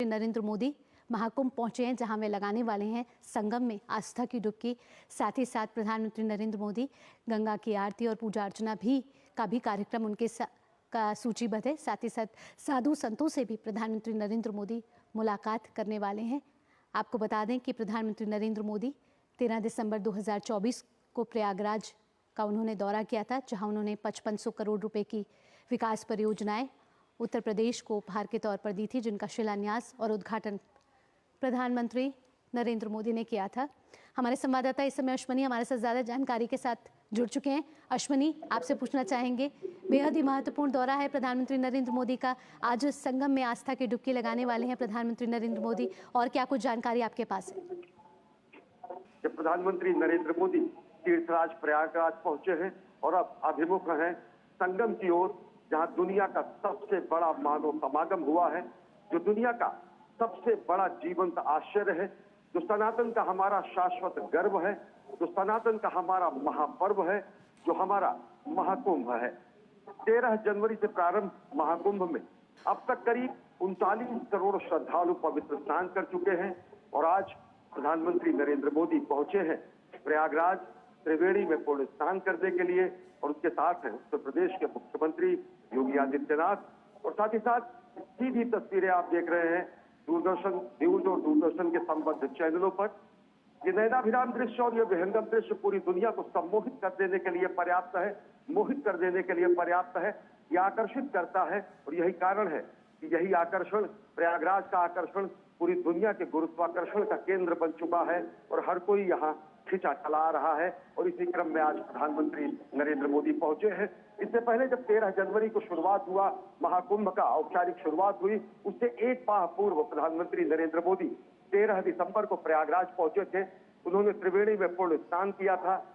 नरेंद्र मोदी महाकुंभ पहुंचे हैं, जहां वे लगाने वाले हैं संगम में आस्था की डुबकी। साथ ही साथ प्रधानमंत्री नरेंद्र मोदी गंगा की आरती और पूजा अर्चना का भी कार्यक्रम उनके का सूचीबद्ध है। साथ ही साथ साधु संतों से भी प्रधानमंत्री नरेंद्र मोदी मुलाकात करने वाले हैं। आपको बता दें कि प्रधानमंत्री नरेंद्र मोदी 13 दिसंबर 2024 को प्रयागराज का उन्होंने दौरा किया था, जहां उन्होंने 5500 करोड़ रुपए की विकास परियोजनाएं उत्तर प्रदेश को उपहार के तौर पर दी थी, जिनका शिलान्यास और उद्घाटन प्रधानमंत्री नरेंद्र मोदी ने किया था। हमारे संवाददाता इस समय अश्वनी हमारे साथ ज़्यादा जानकारी के साथ जुड़ चुके हैं। अश्वनी, आपसे पूछना चाहेंगे, बेहद ही महत्वपूर्ण दौरा है प्रधानमंत्री नरेंद्र मोदी का। आज संगम में आस्था की डुबकी लगाने वाले हैं प्रधानमंत्री नरेंद्र मोदी, और क्या कुछ जानकारी आपके पास है? जब प्रधानमंत्री नरेंद्र मोदी तीर्थराज प्रयागराज पहुंचे हैं और अब अभिमुख हैं संगम की ओर, जहां दुनिया का सबसे बड़ा मानव समागम हुआ है, जो दुनिया का सबसे बड़ा जीवंत आश्चर्य है, जो सनातन का हमारा शाश्वत गर्व है, जो सनातन का हमारा महापर्व है, जो हमारा महाकुंभ है। 13 जनवरी से प्रारंभ महाकुंभ में अब तक करीब 39 करोड़ श्रद्धालु पवित्र स्नान कर चुके हैं और आज प्रधानमंत्री नरेंद्र मोदी पहुंचे हैं प्रयागराज त्रिवेणी में पुण्य स्नान करने के लिए, और उसके साथ हैं उत्तर प्रदेश के मुख्यमंत्री योगी आदित्यनाथ। और साथ ही साथ सीधी तस्वीरें आप देख रहे हैं दूरदर्शन न्यूज और दूरदर्शन के संबद्ध चैनलों पर। ये नयनाभिराम दृश्य और ये विहंगम दृश्य पूरी दुनिया को सम्मोहित कर देने के लिए पर्याप्त है, मोहित कर देने के लिए पर्याप्त है, ये आकर्षित करता है। और यही कारण है कि यही आकर्षण, प्रयागराज का आकर्षण पूरी दुनिया के गुरुत्वाकर्षण का केंद्र बन चुका है और हर कोई यहाँ खिंचा चला रहा है। और इसी क्रम में आज प्रधानमंत्री नरेंद्र मोदी पहुंचे हैं। इससे पहले जब 13 जनवरी को शुरुआत हुआ, महाकुंभ का औपचारिक शुरुआत हुई, उससे एक माह पूर्व प्रधानमंत्री नरेंद्र मोदी 13 दिसंबर को प्रयागराज पहुंचे थे। उन्होंने त्रिवेणी में पुण्य स्नान किया था,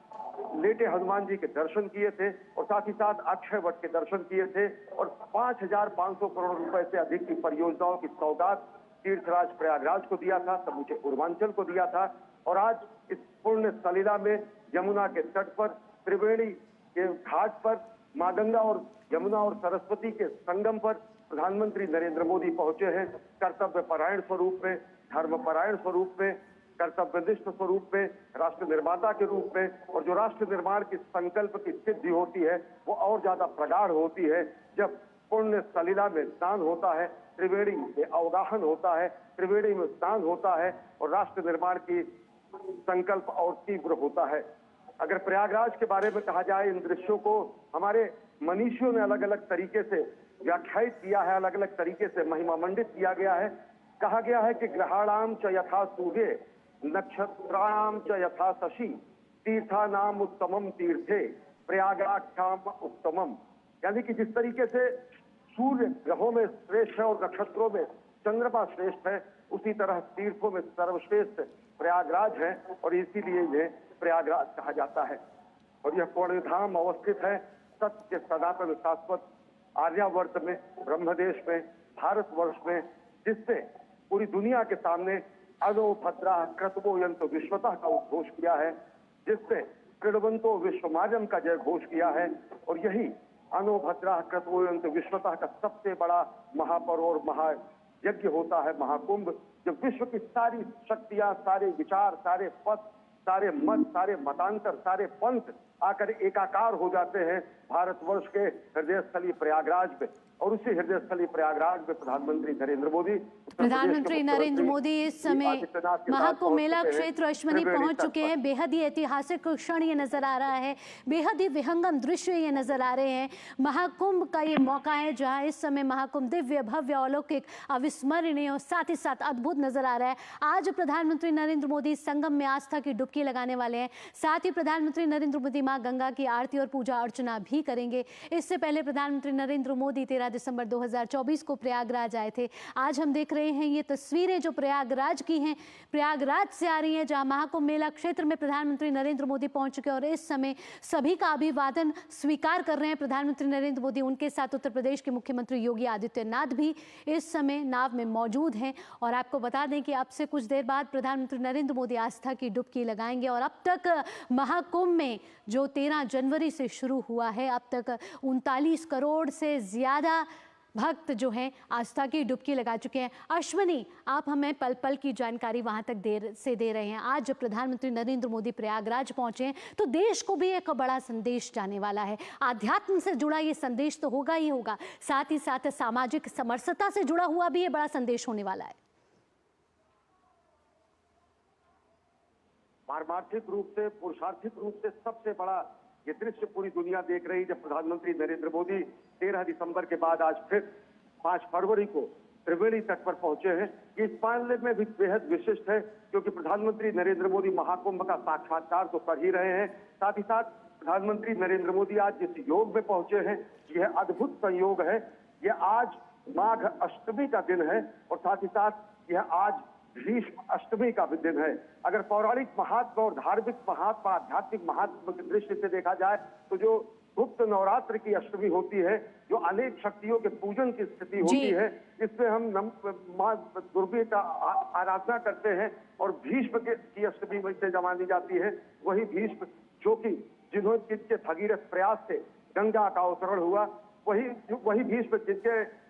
लेटे हनुमान जी के दर्शन किए थे और साथ ही साथ अक्षय वट के दर्शन किए थे और 5500 करोड़ रुपए से अधिक की परियोजनाओं की सौगात तीर्थराज प्रयागराज को दिया था, समूचे पूर्वांचल को दिया था। और आज इस पुण्य सलिला में यमुना के तट पर, त्रिवेणी के घाट पर, मां गंगा और यमुना और सरस्वती के संगम पर प्रधानमंत्री नरेंद्र मोदी पहुंचे हैं कर्तव्य परायण स्वरूप में, धर्म परायण स्वरूप में, कर्तव्यनिष्ठ स्वरूप में, राष्ट्र निर्माता के रूप में। और जो राष्ट्र निर्माण की संकल्प की सिद्धि होती है वो और ज्यादा प्रगाढ़ होती है जब पुण्य सलिला में स्नान होता है, त्रिवेणी में अवगाहन होता है, त्रिवेणी में स्नान होता है और राष्ट्र निर्माण की संकल्प और तीव्र होता है। अगर प्रयागराज के बारे में कहा जाए, इन दृश्यों को हमारे मनीषियों ने अलग अलग तरीके से व्याख्यायित किया है, अलग अलग तरीके से महिमा मंडित किया गया है। कहा गया है कि ग्रहाणाम च यथा सूर्ये नक्षत्राणाम च यथा शशि तीर्थानाम उत्तमम तीर्थे प्रयागाख्याम उत्तमम। यानी कि जिस तरीके से सूर्य ग्रहों में श्रेष्ठ है और नक्षत्रों में चंद्रमा श्रेष्ठ है, उसी तरह तीर्थों में सर्वश्रेष्ठ प्रयागराज है और इसीलिए इन्हें प्रयागराज कहा जाता है। और यह पुण्यधाम अवस्थित है सत्य के सनातन शाश्वत आर्यावर्त में, ब्रह्मदेश में, भारतवर्ष में, जिससे पूरी दुनिया के सामने अनो भद्रा क्रतवोयंत विश्वतः का उद्घोष किया है, जिससे कृणवंतो विश्वमार्यम का जय घोष किया है। और यही अनो भद्रा क्रतवोयंत विश्वतः का सबसे बड़ा महापर्व और महायज्ञ होता है महाकुंभ, जब विश्व की सारी शक्तियां, सारे विचार, सारे पथ, सारे मत, सारे मतांतर, सारे पंथ आकर एकाकार हो जाते हैं भारतवर्ष के हृदय स्थली प्रयागराज में। और उसी हृदय स्थली प्रयागराज में प्रधानमंत्री नरेंद्र मोदी इस समय महाकुंभ मेला क्षेत्र अश्वनी पहुंच चुके हैं। बेहद ही ऐतिहासिक क्षण ये नजर आ रहा है, बेहद ही विहंगम दृश्य ये नजर आ रहे हैं। महाकुंभ का ये मौका है जहां इस समय महाकुंभ दिव्य भव्य अलौकिक अविस्मरणीय और साथ ही साथ अद्भुत नजर आ रहा है। आज प्रधानमंत्री नरेंद्र मोदी संगम में आस्था की डुबकी लगाने वाले हैं। साथ ही प्रधानमंत्री नरेंद्र मोदी मां गंगा की आरती और पूजा अर्चना भी करेंगे। इससे पहले प्रधानमंत्री नरेंद्र मोदी 13 दिसंबर 2024 को प्रयागराज आए थे। आज हम देख रहे हैं ये तस्वीरें जो प्रयागराज की हैं, प्रयागराज से आ रही हैं, जहां महाकुंभ मेला क्षेत्र में प्रधानमंत्री नरेंद्र मोदी पहुंच चुके हैं और इस समय सभी का अभिवादन स्वीकार कर रहे हैं प्रधानमंत्री नरेंद्र मोदी। उनके साथ उत्तर प्रदेश के मुख्यमंत्री योगी आदित्यनाथ भी इस समय नाव में मौजूद हैं। और आपको बता दें कि अब से कुछ देर बाद प्रधानमंत्री नरेंद्र मोदी आस्था की डुबकी लगाएंगे। और अब तक महाकुंभ में जो 13 जनवरी से शुरू हुआ है, अब तक 39 करोड़ से ज्यादा भक्त जो हैं आस्था की डुबकी लगा चुके हैं। अश्विनी, आप हमें पल पल की जानकारी वहां तक देर से दे रहे हैं। आज जब प्रधानमंत्री नरेंद्र मोदी प्रयागराज पहुंचे हैं तो देश को भी एक बड़ा संदेश जाने वाला है। आध्यात्म से जुड़ा ये संदेश तो होगा ही होगा, साथ ही साथ सामाजिक समरसता से जुड़ा हुआ भी ये बड़ा संदेश होने वाला है। पारमार्थिक रूप से, पुरुषार्थिक रूप से सबसे बड़ा ये दृश्य पूरी दुनिया देख रही, जब प्रधानमंत्री नरेंद्र मोदी 13 दिसंबर के बाद आज फिर 5 फरवरी को त्रिवेणी तट पर पहुंचे हैं। इस मामले में भी बेहद विशिष्ट है, क्योंकि प्रधानमंत्री नरेंद्र मोदी महाकुंभ का साक्षात्कार तो कर ही रहे हैं, साथ ही साथ प्रधानमंत्री नरेंद्र मोदी आज जिस योग में पहुंचे हैं, यह अद्भुत संयोग है। यह आज माघ अष्टमी का दिन है और साथ ही साथ यह आज भीष्म अष्टमी का भी दिन है। अगर पौराणिक महत्व और धार्मिक महत्व, आध्यात्मिक महत्व की दृष्टि से देखा जाए तो जो गुप्त नवरात्र की अष्टमी होती है, जो अनेक शक्तियों के पूजन की स्थिति होती है, इसमें हम मां दुर्गा का आराधना करते हैं और भीष्म की अष्टमी से मानी जाती है। वही भीष्म जो कि जिनके भगीरथ प्रयास से गंगा का अवतरण हुआ, वही भीष्म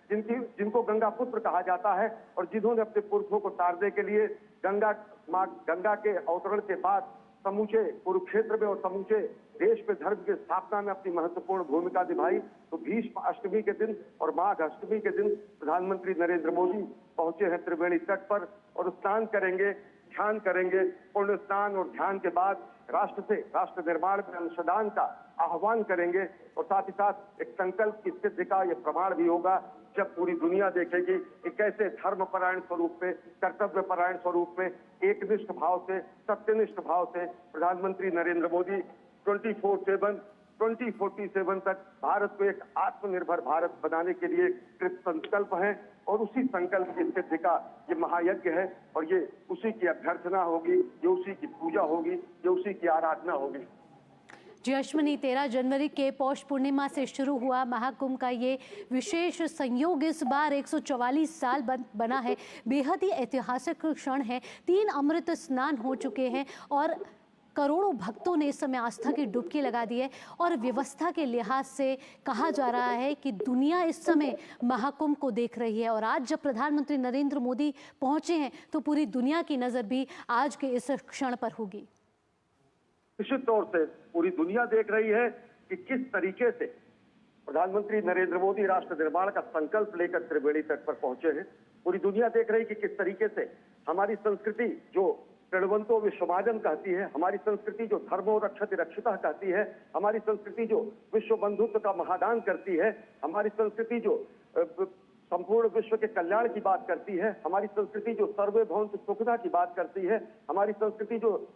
जिनको गंगा पुत्र कहा जाता है और जिन्होंने अपने पुरखों को तारने के लिए गंगा के अवतरण के बाद समूचे कुरुक्षेत्र में और समूचे देश में धर्म की स्थापना में अपनी महत्वपूर्ण भूमिका निभाई। तो भीष्म अष्टमी के दिन और माघ अष्टमी के दिन प्रधानमंत्री नरेंद्र मोदी पहुंचे हैं त्रिवेणी तट पर और स्नान करेंगे, ध्यान करेंगे। पुण्य स्नान और ध्यान के बाद राष्ट्र निर्माण में अंशदान का आह्वान करेंगे और साथ ही साथ एक संकल्प की सिद्धि का यह प्रमाण भी होगा, जब पूरी दुनिया देखेगी कि कैसे धर्मपरायण स्वरूप में, कर्तव्यपरायण स्वरूप में, एकनिष्ठ भाव से, सत्यनिष्ठ भाव से प्रधानमंत्री नरेंद्र मोदी 2047 तक भारत को एक आत्मनिर्भर भारत बनाने के लिए कृत संकल्प है और उसी संकल्प की सिद्धि का ये महायज्ञ है और ये उसी की अभ्यर्थना होगी, ये उसी की पूजा होगी, ये उसी की आराधना होगी। जी अश्विनी, 13 जनवरी के पौष पूर्णिमा से शुरू हुआ महाकुंभ का ये विशेष संयोग इस बार 144 साल बना है। बेहद ही ऐतिहासिक क्षण है। 3 अमृत स्नान हो चुके हैं और करोड़ों भक्तों ने इस समय आस्था की डुबकी लगा दी है और व्यवस्था के लिहाज से कहा जा रहा है कि दुनिया इस समय महाकुंभ को देख रही है और आज जब प्रधानमंत्री नरेंद्र मोदी पहुंचे हैं तो पूरी दुनिया की नज़र भी आज के इस क्षण पर होगी। निश्चित तौर से पूरी दुनिया देख रही है कि किस तरीके से प्रधानमंत्री नरेंद्र मोदी राष्ट्र निर्माण का संकल्प लेकर त्रिवेणी तट पर पहुंचे हैं। पूरी दुनिया देख रही है कि किस तरीके से हमारी संस्कृति जो प्रणवंतो विश्वमाजन कहती है, हमारी संस्कृति जो धर्मो रक्षति रक्षिता कहती है, हमारी संस्कृति जो विश्व बंधुत्व का महादान करती है, हमारी संस्कृति जो संपूर्ण विश्व के कल्याण की बात करती है, हमारी संस्कृति जो सर्वे भवन्तु सुखदा की बात करती है, हमारी संस्कृति जो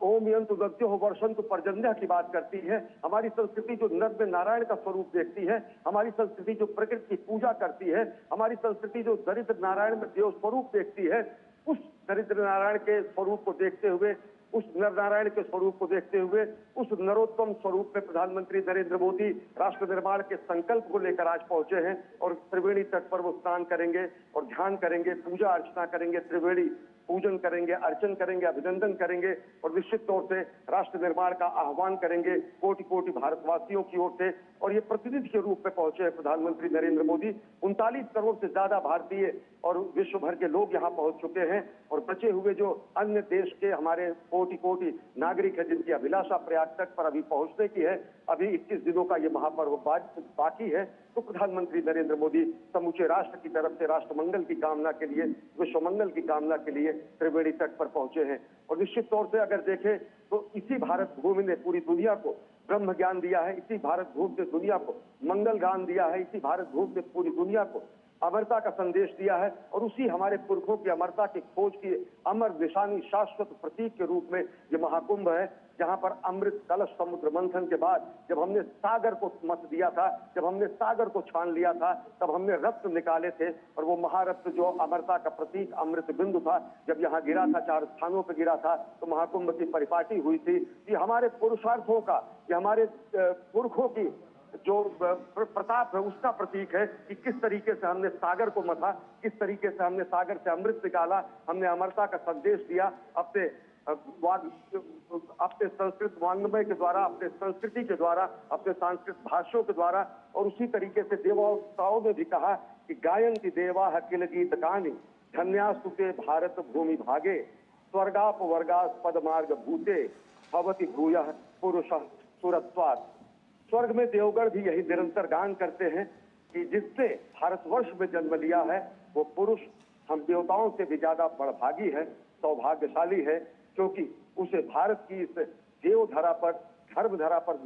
ओम यंतु दद्यो वर्षंतु पर्जन्य की बात करती है, हमारी संस्कृति जो नर में नारायण का स्वरूप देखती है, हमारी संस्कृति जो प्रकृति की पूजा करती है, हमारी संस्कृति जो दरिद्र नारायण में देव स्वरूप देखती है, उस दरिद्र नारायण के स्वरूप को देखते हुए, उस नर नारायण के स्वरूप को देखते हुए, उस नरोत्तम स्वरूप में प्रधानमंत्री नरेंद्र मोदी राष्ट्र निर्माण के संकल्प को लेकर आज पहुंचे हैं और त्रिवेणी तट पर वो स्नान करेंगे और ध्यान करेंगे, पूजा अर्चना करेंगे, त्रिवेणी पूजन करेंगे, अर्चन करेंगे, अभिनंदन करेंगे और निश्चित तौर से राष्ट्र निर्माण का आह्वान करेंगे कोटि कोटि भारतवासियों की ओर से। और ये प्रतिनिधि के रूप में पहुंचे हैं प्रधानमंत्री नरेंद्र मोदी। 39 करोड़ से ज्यादा भारतीय और विश्व भर के लोग यहाँ पहुंच चुके हैं और बचे हुए जो अन्य देश के हमारे कोटि कोटि नागरिक है जिनकी अभिलाषा प्रयाग तक पर अभी पहुंचने की है, अभी 21 दिनों का ये महापर्व बाकी है। तो प्रधानमंत्री नरेंद्र मोदी समूचे राष्ट्र की तरफ से राष्ट्र मंगल की कामना के लिए, विश्व मंगल की कामना के लिए त्रिवेणी तट पर पहुंचे हैं। और निश्चित तौर से अगर देखें तो इसी भारत भूमि ने पूरी दुनिया को ब्रह्म ज्ञान दिया है, इसी भारत भूमि से दुनिया को मंगल ज्ञान दिया है, इसी भारत भूमि से पूरी दुनिया को अमरता का संदेश दिया है और उसी हमारे पुरखों की अमरता की खोज की अमर निशानी, शाश्वत प्रतीक के रूप में ये महाकुंभ है, जहां पर अमृत कलश समुद्र मंथन के बाद जब हमने सागर को मत दिया था, जब हमने सागर को छान लिया था, तब हमने रत्न निकाले थे और वो महारत्न जो अमरता का प्रतीक अमृत बिंदु था, जब यहाँ गिरा था, 4 स्थानों पर गिरा था, तो महाकुंभ की परिपाटी हुई थी। ये हमारे पुरुषार्थों का, ये हमारे पुरखों की जो प्रताप है उसका प्रतीक है कि किस तरीके से हमने सागर को मथा, किस तरीके से हमने सागर से अमृत निकाला, हमने अमरता का संदेश दिया, अपने अपने संस्कृत वाङ्मय के द्वारा, अपने संस्कृति के द्वारा, अपने सांस्कृतिक भाषाओं के द्वारा, और उसी तरीके से देवताओं ने भी कहा कि गायन्ति देवा किल गीत गानि धन्यास्तुते भारत भूमि भागे स्वर्गाप वर्गास्पद मार्ग भूते भवति भूयः पुरुषः सुरत्वात्। स्वर्ग में देवगण भी यही निरंतर गान करते हैं कि जिसने भारतवर्ष में जन्म लिया है वो पुरुष हम देवताओं से भी ज्यादा बड़भागी है, सौभाग्यशाली है, क्योंकि उसे भारत की इस देवधरा पर, धर्मधरा पर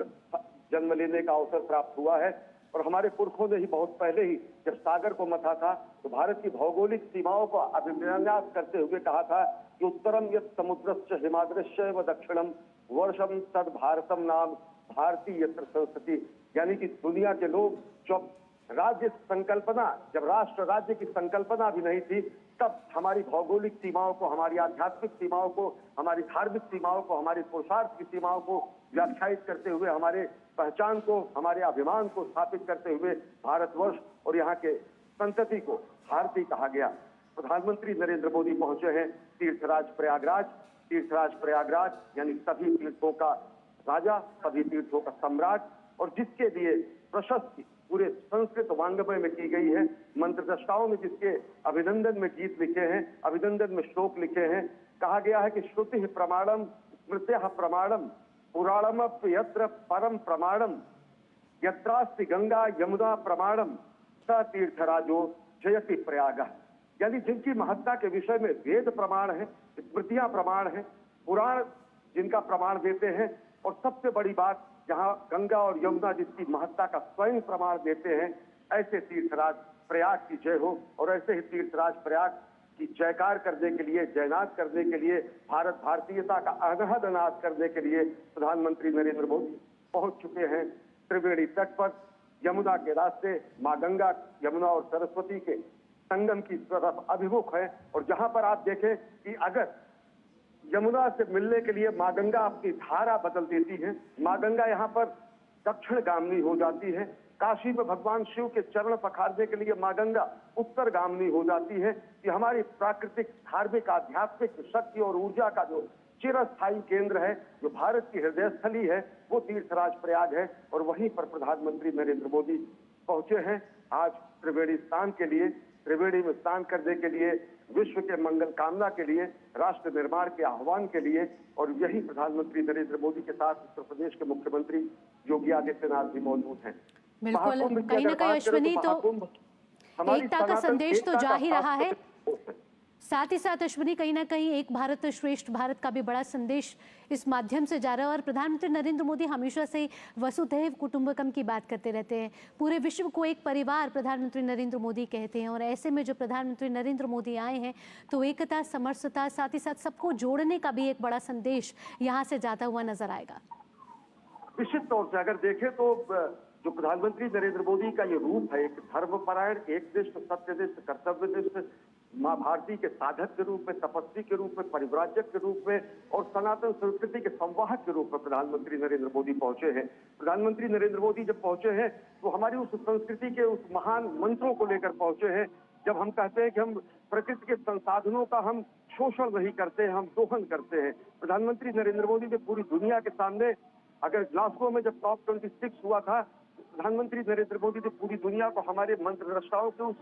जन्म लेने का अवसर प्राप्त हुआ है। और हमारे पुरखों ने ही बहुत पहले ही जब सागर को मथा था तो भारत की भौगोलिक सीमाओं को अभिन्यास करते हुए कहा था कि उत्तरम यत् समुद्रश्च हिमाद्रश्च व दक्षिणम वर्षम तद भारतम नाम भारतीय यत्र संस्कृति। यानी कि दुनिया के लोग जब राज्य संकल्पना, जब राष्ट्र राज्य की संकल्पना भी नहीं थी, तब हमारी भौगोलिक सीमाओं को, हमारी आध्यात्मिक सीमाओं को, हमारी धार्मिक सीमाओं को, हमारे पुरुषार्थ की सीमाओं को व्याख्यायित करते हुए, हमारे पहचान को, हमारे अभिमान को स्थापित करते हुए भारतवर्ष और यहाँ के संतति को भारतीय कहा गया। प्रधानमंत्री नरेंद्र मोदी पहुंचे हैं तीर्थराज प्रयागराज। तीर्थराज प्रयागराज यानी सभी तीर्थों का राजा, सभी तीर्थों का सम्राट, और जिसके लिए प्रशस्ति पूरे संस्कृत वाङ्मय में की गई है। मंत्रदृष्टाओं ने जिसके अभिनंदन में गीत लिखे हैं, अभिनंदन में श्लोक लिखे हैं। कहा गया है कि श्रुति प्रमाणम स्मृत्य प्रमाणम पुराणमप यत्र परम प्रमाणम यत्रास्ति गंगा यमुना प्रमाणम स तीर्थराजो जयति प्रयाग। यानी जिनकी महत्ता के विषय में वेद प्रमाण है, स्मृतियां प्रमाण है, पुराण जिनका प्रमाण देते हैं, और सबसे बड़ी बात जहां गंगा और यमुना जिसकी महत्ता का स्वयं प्रमाण देते हैं, ऐसे तीर्थराज प्रयाग की जय हो। और ऐसे ही तीर्थराज प्रयाग की जयकार करने के लिए, जयनाद करने के लिए, भारत भारतीयता का अनहद नाद करने के लिए प्रधानमंत्री नरेंद्र मोदी पहुंच चुके हैं त्रिवेणी तट पर। यमुना के रास्ते माँ गंगा, यमुना और सरस्वती के संगम की तरफ अभिमुख है। और जहां पर आप देखें कि अगर यमुना से मिलने के लिए माँ गंगा अपनी धारा बदल देती है, माँ गंगा यहाँ पर दक्षिण गामनी हो जाती है। काशी में भगवान शिव के चरण पखारने के लिए माँ गंगा उत्तर गामनी हो जाती है। कि हमारी प्राकृतिक, धार्मिक, आध्यात्मिक शक्ति और ऊर्जा का जो चिरस्थायी केंद्र है, जो भारत की हृदय स्थली है, वो तीर्थराज प्रयाग है। और वहीं पर प्रधानमंत्री नरेंद्र मोदी पहुंचे हैं आज त्रिवेणी स्नान के लिए, त्रिवेणी में स्नान करने के लिए, विश्व के मंगल कामना के लिए, राष्ट्र निर्माण के आह्वान के लिए। और यही प्रधानमंत्री नरेंद्र मोदी के साथ उत्तर प्रदेश के मुख्यमंत्री योगी आदित्यनाथ भी मौजूद हैं। बिल्कुल, कहीं ना कहीं अश्विनी तो एकता का संदेश तो जा ही रहा है, साथ ही साथ अश्विनी कहीं ना कहीं एक भारत श्रेष्ठ भारत का भी बड़ा संदेश इस माध्यम से जा रहा है। और प्रधानमंत्री नरेंद्र मोदी हमेशा से वसुधैव कुटुंबकम की बात करते रहते हैं, पूरे विश्व को एक परिवार प्रधानमंत्री नरेंद्र मोदी कहते हैं। और ऐसे में जो प्रधानमंत्री नरेंद्र मोदी आए हैं तो एकता, समरसता, साथ ही साथ सबको जोड़ने का भी एक बड़ा संदेश यहाँ से जाता हुआ नजर आएगा। निश्चित तौर से अगर देखें तो जो प्रधानमंत्री नरेंद्र मोदी का ये रूप है, एक धर्मपरायण, एकनिष्ठ, सत्यनिष्ठ, कर्तव्यनिष्ठ, माँ भारती के साधक के रूप में, तपस्वी के रूप में, परिव्राजक के रूप में और सनातन संस्कृति के संवाहक के रूप में प्रधानमंत्री नरेंद्र मोदी पहुंचे हैं। प्रधानमंत्री नरेंद्र मोदी जब पहुंचे हैं तो हमारी उस संस्कृति के उस महान मंत्रों को लेकर पहुंचे हैं। जब हम कहते हैं कि हम प्रकृति के संसाधनों का हम शोषण नहीं करते, हम दोहन करते हैं। प्रधानमंत्री नरेंद्र मोदी ने पूरी दुनिया के सामने, अगर ग्लासगो में जब COP 26 हुआ था, प्रधानमंत्री नरेंद्र मोदी ने पूरी दुनिया को हमारे मंत्रद्रष्टाओं के उस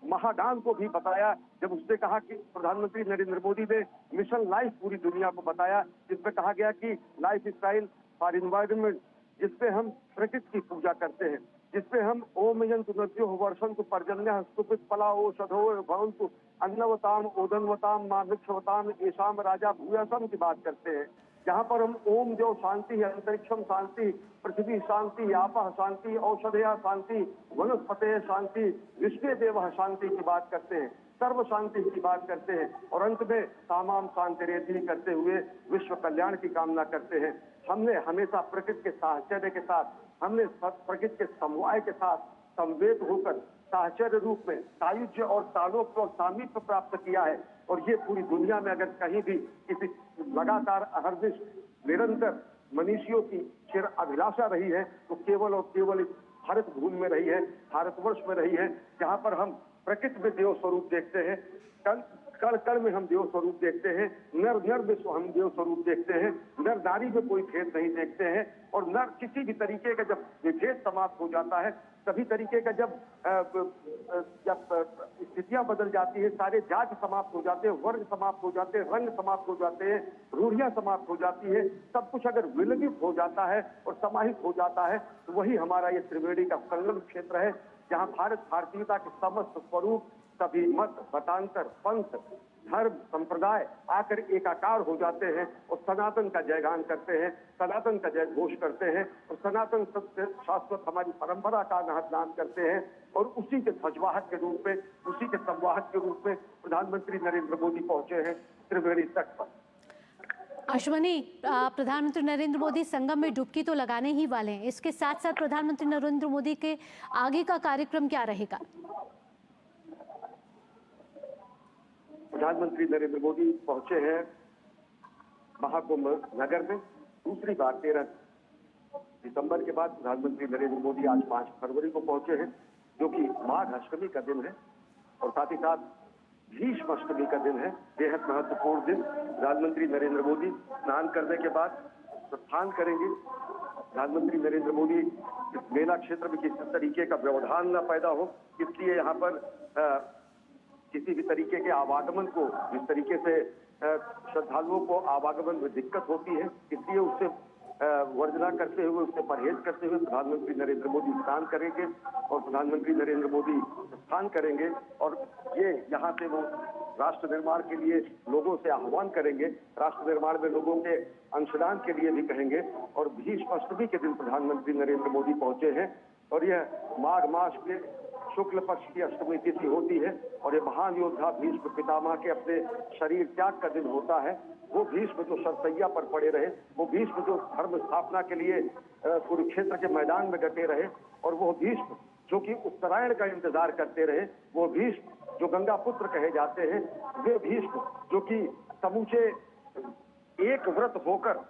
महागान को भी बताया। जब उसने कहा कि प्रधानमंत्री नरेंद्र मोदी ने मिशन लाइफ पूरी दुनिया को बताया, जिसमें कहा गया कि लाइफ स्टाइल फॉर एनवायरनमेंट, जिसपे हम प्रकृति की पूजा करते हैं, जिसपे हम ओम यंतु नद्यो वर्षन्तु पर्जन्यः स्तुपित फला औषधो भवन्तु अन्नवताम ओदनवताम मां वृक्षवताम येषाम राजा भूयसम की बात करते हैं। जहाँ पर हम ओम जो शांति, अंतरिक्षम शांति, पृथ्वी शांति, आपः शांति, औषधया शांति, वनस्पतय शांति, विश्वे देवः शांति की बात करते हैं, सर्व शांति की बात करते हैं। और अंत में सामाम शांतिरेधि करते हुए विश्व कल्याण की कामना करते हैं। हमने हमेशा प्रकृति के साहचर्य के साथ, हमने प्रकृति के समवाय के साथ संवेद होकर साहचर्य रूप में सायुज्य और तालोप्य और सामीप्य प्राप्त किया है। और ये पूरी दुनिया में अगर कहीं भी किसी लगातार अहर्निश निरंतर मनुष्यों की चिर अभिलाषा रही है तो केवल और केवल इस भारत भूमि में रही है, भारतवर्ष में रही है, जहाँ पर हम प्रकृति में देव स्वरूप देखते हैं, कण कण में हम देव स्वरूप देखते हैं, नर नर में हम देव स्वरूप देखते हैं, नर नारी में कोई भेद नहीं देखते हैं। और नर किसी भी तरीके का जब विभेद समाप्त हो जाता है, सभी तरीके का जब स्थितियां बदल जाती है, सारे जाति समाप्त हो जाते हैं, वर्ग समाप्त हो जाते हैं, रंग समाप्त हो जाते हैं, रूढ़ियां समाप्त हो जाती है, सब कुछ अगर विलगित हो जाता है और समाहित हो जाता है, तो वही हमारा ये त्रिवेणी का संगम क्षेत्र है, जहां भारत भारतीयता के समस्त स्वरूप, सभी मत, मतांतर, पंथ, धर्म, संप्रदाय आकर एकाकार हो जाते हैं और सनातन का जयगान करते हैं, सनातन का जय घोष करते हैं और सनातन सत्य शाश्वत हमारी परंपरा का नाम करते हैं। और उसी के ध्वजवाहक के रूप में, उसी के संवाहक के रूप में प्रधानमंत्री नरेंद्र मोदी पहुंचे हैं त्रिवेणी तट पर। अश्वनी, प्रधानमंत्री नरेंद्र मोदी संगम में डुबकी तो लगाने ही वाले हैं, इसके साथ साथ प्रधानमंत्री नरेंद्र मोदी के आगे का कार्यक्रम क्या रहेगा? प्रधानमंत्री नरेंद्र मोदी पहुंचे हैं महाकुंभ नगर में दूसरी बार। 13 दिसंबर के बाद प्रधानमंत्री नरेंद्र मोदी आज 5 फरवरी को पहुंचे हैं, जो कि माघ अष्टमी का दिन है और साथ ही साथ भीष्म अष्टमी का दिन है, बेहद महत्वपूर्ण दिन। प्रधानमंत्री नरेंद्र मोदी स्नान करने के बाद प्रस्थान करेंगे। प्रधानमंत्री नरेंद्र मोदी इस मेला क्षेत्र में किसी तरीके का व्यवधान न पैदा हो, इसलिए यहाँ पर किसी भी तरीके के आवागमन को, जिस तरीके से श्रद्धालुओं को आवागमन में दिक्कत होती है, इसलिए उससे वर्जना करते हुए, उससे परहेज करते हुए प्रधानमंत्री नरेंद्र मोदी स्नान करेंगे और प्रधानमंत्री नरेंद्र मोदी स्नान करेंगे और ये यहाँ से वो राष्ट्र निर्माण के लिए लोगों से आह्वान करेंगे, राष्ट्र निर्माण में लोगों के अंशदान के लिए भी कहेंगे। और भीष्म अष्टमी के दिन प्रधानमंत्री नरेंद्र मोदी पहुंचे हैं और यह माघ मास के शुक्ल पक्ष की अष्टमी तिथि होती है और ये महान योद्धा भीष्म पितामह के अपने शरीर त्याग का दिन होता है। वो भीष्म जो शरसैया पर पड़े रहे, वो भीष्म जो धर्म स्थापना के लिए कुरुक्षेत्र के मैदान में डटे रहे, और वो भीष्म जो कि उत्तरायण का इंतजार करते रहे, वो भीष्म जो गंगा पुत्र कहे जाते हैं, वे भीष्म जो कि समूचे एक व्रत होकर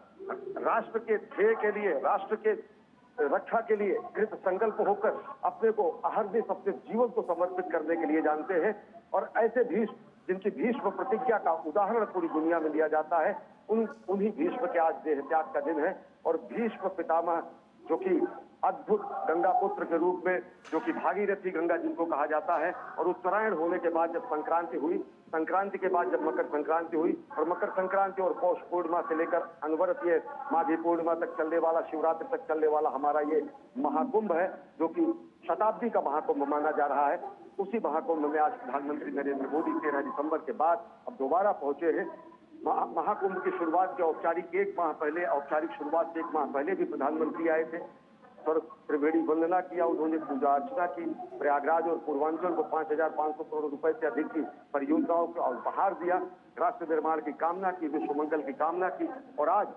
राष्ट्र के ध्येय के लिए, राष्ट्र के रक्षा के लिए कृत संकल्प होकर अपने को अहर्निश अपने जीवन को समर्पित करने के लिए जानते हैं। और ऐसे भीष्म जिनकी भीष्म प्रतिज्ञा का उदाहरण पूरी दुनिया में लिया जाता है, उन्हीं भीष्म के आज देह त्याग का दिन है। और भीष्म पितामह जो कि अद्भुत गंगा पुत्र के रूप में, जो कि भागीरथी गंगा जिनको कहा जाता है, और उत्तरायण होने के बाद जब संक्रांति हुई, संक्रांति के बाद जब मकर संक्रांति हुई, और मकर संक्रांति और पौष पूर्णिमा से लेकर अनवरत ये माघी पूर्णिमा तक चलने वाला, शिवरात्रि तक चलने वाला हमारा ये महाकुंभ है, जो कि शताब्दी का महाकुंभ माना जा रहा है। उसी महाकुंभ में आज प्रधानमंत्री नरेंद्र मोदी 13 दिसंबर के बाद अब दोबारा पहुंचे हैं। महाकुंभ की शुरुआत के औपचारिक 1 माह पहले, औपचारिक शुरुआत से 1 माह पहले भी प्रधानमंत्री आए थे और त्रिवेणी वंदना किया, उन्होंने पूजा अर्चना की, प्रयागराज और पूर्वांचल को 5,500 करोड़ रुपए से अधिक की परियोजनाओं को उपहार दिया, राष्ट्र निर्माण की कामना की, विश्व मंगल की कामना की, और आज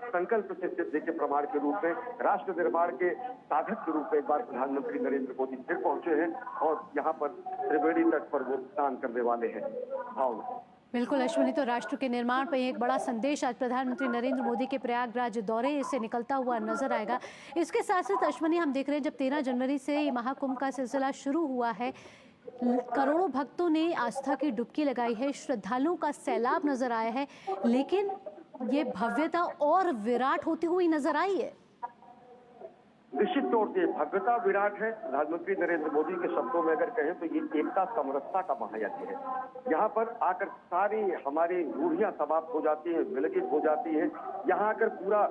संकल्प से सिद्धि के प्रमाण के रूप में, राष्ट्र निर्माण के साधक के रूप में एक बार प्रधानमंत्री नरेंद्र मोदी फिर पहुंचे हैं और यहाँ पर त्रिवेणी तट पर वो स्नान करने वाले हैं। भावना बिल्कुल अश्विनी, तो राष्ट्र के निर्माण पर एक बड़ा संदेश आज प्रधानमंत्री नरेंद्र मोदी के प्रयागराज दौरे से निकलता हुआ नजर आएगा। इसके साथ साथ अश्विनी, हम देख रहे हैं जब 13 जनवरी से ये महाकुंभ का सिलसिला शुरू हुआ है, करोड़ों भक्तों ने आस्था की डुबकी लगाई है, श्रद्धालुओं का सैलाब नजर आया है, लेकिन ये भव्यता और विराट होती हुई नजर आई है। निश्चित तौर से भव्यता विराट है। प्रधानमंत्री नरेंद्र मोदी के शब्दों में अगर कहें तो ये एकता समरसता का महायज्ञ है। यहाँ पर आकर सारी हमारी रूढ़ियां समाप्त हो जाती हैं, विलगित हो जाती हैं। यहाँ आकर पूरा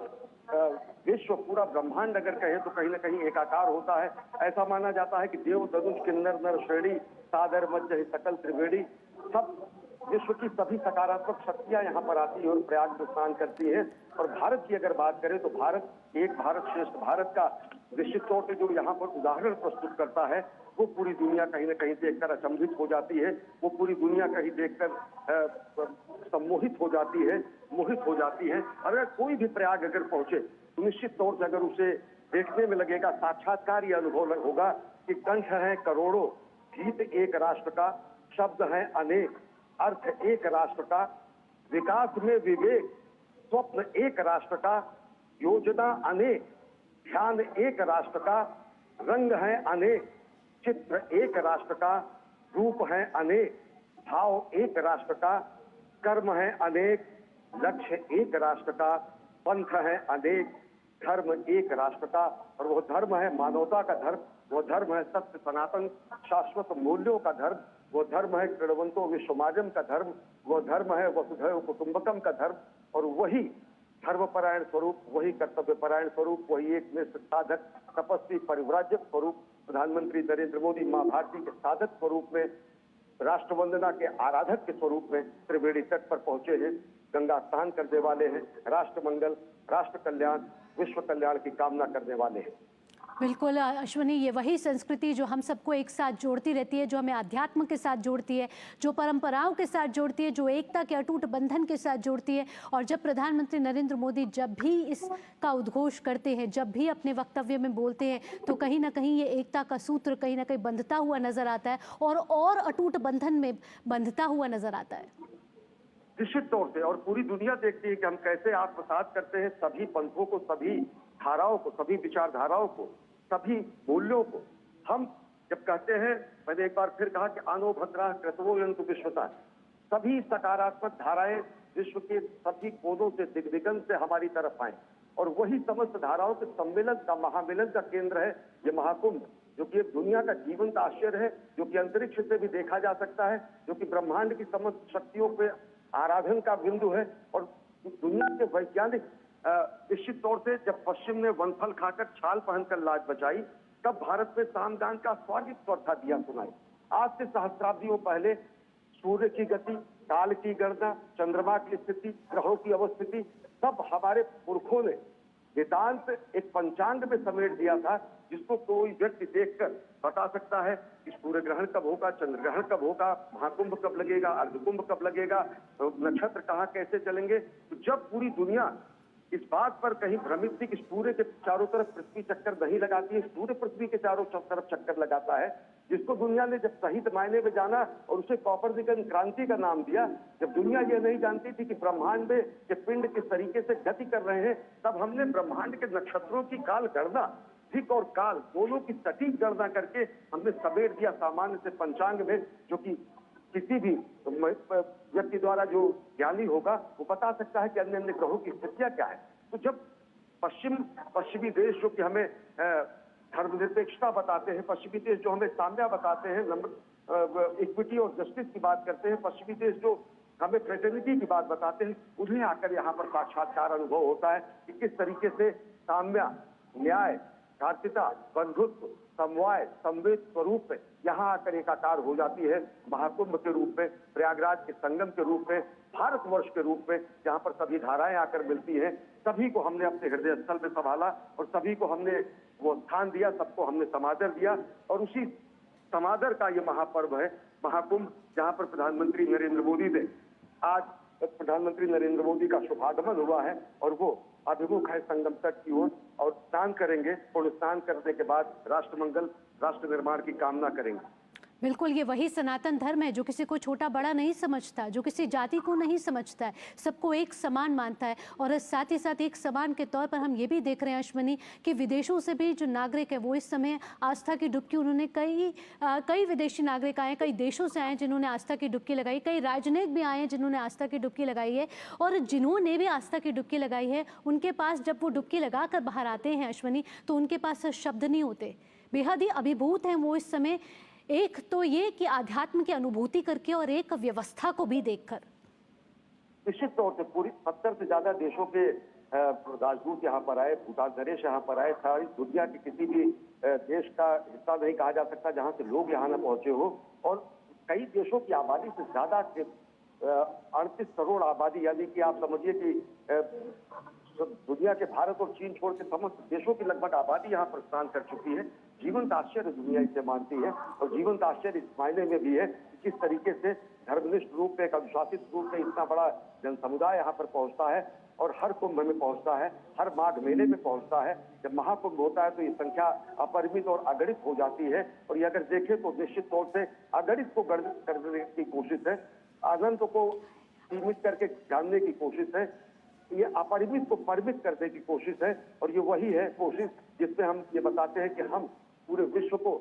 विश्व, पूरा ब्रह्मांड अगर कहें तो कहीं न कहीं एकाकार होता है। ऐसा माना जाता है कि देव धनुष किन्नर नर श्रेणी सादर मध्य सकल त्रिवेणी, सब विश्व की सभी सकारात्मक शक्तियां यहाँ पर आती है और प्रयाग में स्नान करती है। और भारत की अगर बात करें तो भारत, एक भारत श्रेष्ठ भारत का निश्चित तौर से जो यहाँ पर उदाहरण प्रस्तुत करता है, वो पूरी दुनिया कहीं न कहीं देखकर अचंभित हो जाती है, वो पूरी दुनिया कहीं देखकर सम्मोहित हो जाती है, मोहित हो जाती है। अगर कोई भी प्रयाग अगर पहुंचे तो निश्चित तौर से अगर उसे देखने में लगेगा, साक्षात्कार ये अनुभव होगा कि कंठ है करोड़ों, गीत एक राष्ट्र का, शब्द है अनेक, अर्थ एक राष्ट्र का, विकास में विवेक, स्वप्न एक राष्ट्र का, योजना अनेक, ध्यान एक राष्ट्र का, रंग है अनेक, चित्र एक राष्ट्र का, रूप हैं अनेक, भाव एक राष्ट्र का, कर्म है अनेक, लक्ष्य एक राष्ट्र का, पंथ है अनेक, धर्म एक राष्ट्र का। और वो धर्म है मानवता का धर्म, वो धर्म है सत्य सनातन शाश्वत मूल्यों का धर्म, वो धर्म है कृणवंतो विश्वमाजम का धर्म, वो धर्म है वसुधैव कुटुंबकम का धर्म। और वही धर्मपरायण स्वरूप, वही कर्तव्यपरायण स्वरूप, वही एक निष्ठ साधक तपस्वी परिव्राजक स्वरूप प्रधानमंत्री नरेंद्र मोदी मां भारती के साधक स्वरूप में, राष्ट्र वंदना के आराधक के स्वरूप में त्रिवेणी तट पर पहुंचे हैं, गंगा स्नान करने वाले हैं, राष्ट्र मंगल, राष्ट्र कल्याण, विश्व कल्याण की कामना करने वाले हैं। बिल्कुल अश्वनी, ये वही संस्कृति जो हम सबको एक साथ जोड़ती रहती है, जो हमें अध्यात्म के साथ जोड़ती है, जो परंपराओं के साथ जोड़ती है, जो एकता के अटूट बंधन के साथ जोड़ती है। और जब प्रधानमंत्री नरेंद्र मोदी जब भी इसका उद्घोष करते हैं, जब भी अपने वक्तव्य में बोलते हैं, तो कहीं ना कहीं ये एकता का सूत्र कहीं ना कहीं बंधता हुआ नजर आता है और अटूट बंधन में बंधता हुआ नजर आता है। निश्चित तौर से, और पूरी दुनिया देखती है कि हम कैसे आत्मसात करते हैं सभी पंथों को, सभी धाराओं को, सभी विचारधाराओं को, सभी मूल्यों को। हम जब कहते हैं, मैंने एक बार फिर कहा कि आनो भद्रा कृतवो यंतु विश्वता, सभी सकारात्मक धाराएं विश्व के सभी कोनों से दिग्दिगंत से हमारी तरफ आए, और वही समस्त धाराओं के सम्मेलन का, महामिलन का केंद्र है ये महाकुंभ, जो कि एक दुनिया का जीवंत आश्चर्य है, जो कि अंतरिक्ष से भी देखा जा सकता है, जो कि ब्रह्मांड की समस्त शक्तियों पे आराधन का बिंदु है। और दुनिया के वैज्ञानिक निश्चित तौर से, जब पश्चिम ने वनफल खाकर छाल पहनकर लाज बचाई, तब भारत में सामगान का स्वागत स्पर्धा दिया सुनाई। आज से सहस्राब्दियों पहले सूर्य की गति, काल की गणना, चंद्रमा की स्थिति, ग्रहों की अवस्थिति, सब हमारे पुरखों ने वेदांत एक पंचांग में समेट दिया था, जिसको कोई व्यक्ति देखकर बता सकता है कि सूर्य ग्रहण कब होगा, चंद्र ग्रहण कब होगा, महाकुंभ कब लगेगा, अर्धकुंभ कब लगेगा, तो नक्षत्र कहाँ कैसे चलेंगे। तो जब पूरी दुनिया इस बात पर कहीं भ्रमित थी कि सूर्य के चारों तरफ पृथ्वी चक्कर नहीं लगाती है, सूर्य पृथ्वी के चारों तरफ चक्कर लगाता है, जिसको दुनिया ने जब सही मायने में जाना और उसे कॉपरनिकस क्रांति का नाम दिया, जब दुनिया ये नहीं जानती थी कि ब्रह्मांड में के पिंड किस तरीके से गति कर रहे हैं, तब हमने ब्रह्मांड के नक्षत्रों की काल गणना, धिक और काल दोनों की सटीक गणना करके हमने समेट दिया सामान्य से पंचांग में, जो कि किसी भी व्यक्ति द्वारा जो ज्ञानी होगा वो बता सकता है कि अन्य अन्य ग्रहों की स्थितियां क्या है। तो जब पश्चिमी देश जो कि हमें धर्मनिरपेक्षता बताते हैं, पश्चिमी देश जो हमें साम्या बताते हैं, इक्विटी और जस्टिस की बात करते हैं, पश्चिमी देश जो हमें फ्रेटर्निटी की बात बताते हैं, उन्हें आकर यहाँ पर साक्षात्कार अनुभव होता है कि किस तरीके से साम्या, न्याय, कार्तिता, बंधुत्व, समवाय, संवेद स्वरूप में यहाँ आकर एकाकार हो जाती है, महाकुंभ के रूप में, प्रयागराज के संगम के रूप में, भारतवर्ष के रूप में, जहाँ पर सभी धाराएं आकर मिलती हैं। सभी को हमने अपने हृदय स्थल में संभाला और सभी को हमने वो स्थान दिया, सबको हमने समादर दिया, और उसी समादर का ये महापर्व है महाकुंभ, जहाँ पर प्रधानमंत्री नरेंद्र मोदी ने आज प्रधानमंत्री नरेंद्र मोदी का शुभागमन हुआ है, और वो अभिमुख है संगम तट की ओर, और स्नान करेंगे, पुण्य स्नान करने के बाद राष्ट्र मंगल, राष्ट्र निर्माण की कामना करेंगे। बिल्कुल, ये वही सनातन धर्म है जो किसी को छोटा बड़ा नहीं समझता, जो किसी जाति को नहीं समझता है, सबको एक समान मानता है। और साथ ही साथ एक समान के तौर पर हम ये भी देख रहे हैं अश्वनी कि विदेशों से भी जो नागरिक है वो इस समय आस्था की डुबकी, उन्होंने कई विदेशी नागरिक आए, कई देशों से आए जिन्होंने आस्था की डुबकी लगाई, कई राजनयिक भी आए हैं जिन्होंने आस्था की डुबकी लगाई है। और जिन्होंने भी आस्था की डुबकी लगाई है, उनके पास जब वो डुबकी लगा कर बाहर आते हैं अश्वनी, तो उनके पास शब्द नहीं होते, बेहद ही अभिभूत हैं वो इस समय। एक तो ये कि आध्यात्म की अनुभूति करके, और एक व्यवस्था को भी देखकर। निश्चित तौर से पूरी 70 से ज्यादा देशों के राजदूत यहाँ पर आए, भूटान नरेश यहाँ पर आए, सारी दुनिया के किसी भी देश का हिस्सा नहीं कहा जा सकता जहाँ से लोग यहाँ न पहुंचे हो। और कई देशों की आबादी से ज्यादा 38 करोड़ आबादी, यानी कि आप समझिए कि दुनिया के भारत और चीन छोड़ के समस्त देशों की लगभग आबादी यहाँ पर स्नान कर चुकी है। जीवंत आश्चर्य दुनिया इसे मानती है, और जीवंत आश्चर्य इस मायने में भी है कि किस तरीके से धर्मनिष्ठ रूप में, एक अनुशासित रूप में इतना बड़ा जन समुदाय यहाँ पर पहुंचता है, और हर कुंभ में पहुंचता है, हर माघ मेले में पहुंचता है। जब महाकुंभ होता है तो ये संख्या अपरिमित और अगणित हो जाती है, और ये अगर देखें तो निश्चित तौर से अगणित को गणित करने की कोशिश है, अनंत को सीमित करके जानने की कोशिश है, ये अपरिमित को परिमित करने की कोशिश है। और ये वही है कोशिश जिसमें हम ये बताते हैं कि हम पूरे विश्व को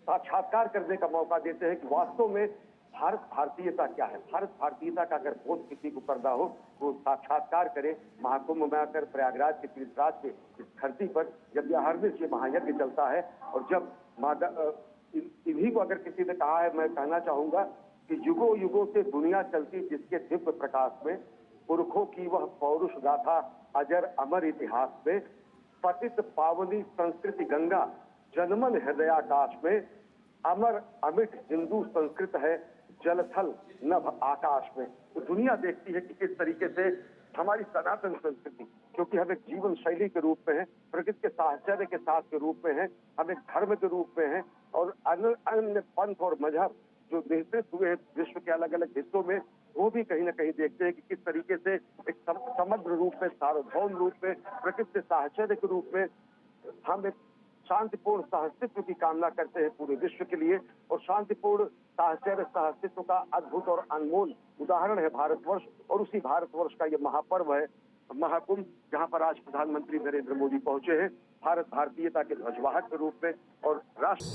साक्षात्कार करने का मौका देते हैं कि वास्तव में भारत भारतीयता क्या है। भारत भारतीयता का अगर बोध किसी को करना हो तो साक्षात्कार करे। महाकुंभ में आकर प्रयागराज के तीर्थराज के इस धरती पर जब यह हर वर्ष ये महायज्ञ चलता है और जब इन्हीं को अगर किसी ने कहा है, मैं कहना चाहूंगा कि युगों युगों से दुनिया चलती जिसके दिव्य प्रकाश में, पुरखों की वह पौरुष गाथा अजर अमर इतिहास में, पतित पावनी संस्कृति गंगा जनमन हृदयाकाश में, अमर अमिट हिंदू संस्कृत है जलथल नभ आकाश में। तो दुनिया देखती है कि किस तरीके से हमारी सनातन संस्कृति, क्योंकि हम एक जीवन शैली के रूप में है, प्रकृति के साहचर्य के साथ के रूप में है, हम एक धर्म के रूप में है, और अन्य पंथ और मजहब जो निहित हुए विश्व के अलग अलग हिस्सों में, वो भी कहीं ना कहीं देखते हैं कि किस तरीके से एक समग्र रूप में, सार्वभौम रूप में, प्रकृति के साहचर्य के रूप में हम एक शांतिपूर्ण सहअस्तित्व की कामना करते हैं पूरे विश्व के लिए। और शांतिपूर्ण साहचर्य सहअस्तित्व का अद्भुत और अनमोल उदाहरण है भारतवर्ष, और उसी भारतवर्ष का ये महापर्व है महाकुंभ, जहां पर आज प्रधानमंत्री नरेंद्र मोदी पहुंचे हैं भारत भारतीयता के ध्वजवाहक के रूप में और राष्ट्र